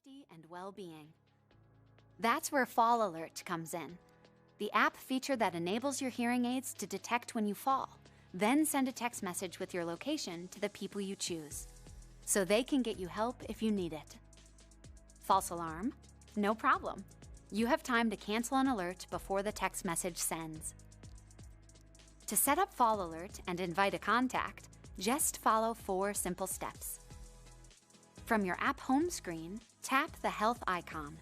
safety and well-being. That's where Fall Alert comes in. The app feature that enables your hearing aids to detect when you fall, then send a text message with your location to the people you choose, so they can get you help if you need it. False alarm? No problem. You have time to cancel an alert before the text message sends. To set up Fall Alert and invite a contact, just follow 4 simple steps. From your app home screen, tap the health icon.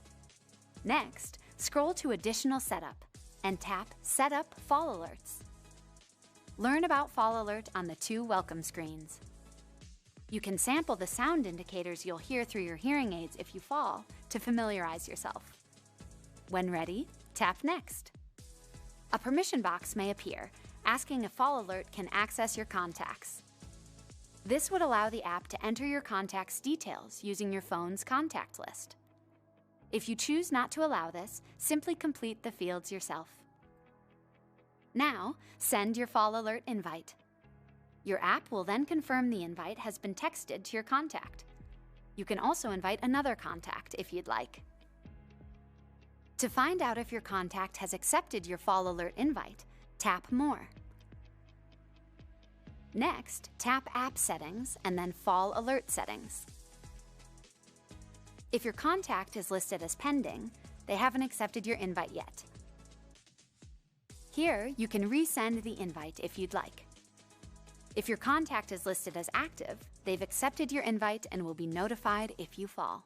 Next, scroll to Additional Setup and tap Set up Fall Alerts. Learn about Fall Alert on the 2 welcome screens. You can sample the sound indicators you'll hear through your hearing aids if you fall to familiarize yourself. When ready, tap Next. A permission box may appear, asking if Fall Alert can access your contacts. This would allow the app to enter your contacts' details using your phone's contact list. If you choose not to allow this, simply complete the fields yourself. Now, send your Fall Alert invite. Your app will then confirm the invite has been texted to your contact. You can also invite another contact if you'd like. To find out if your contact has accepted your Fall Alert invite, tap More. Next, tap App Settings and then Fall Alert Settings. If your contact is listed as pending, they haven't accepted your invite yet. Here, you can resend the invite if you'd like. If your contact is listed as active, they've accepted your invite and will be notified if you fall.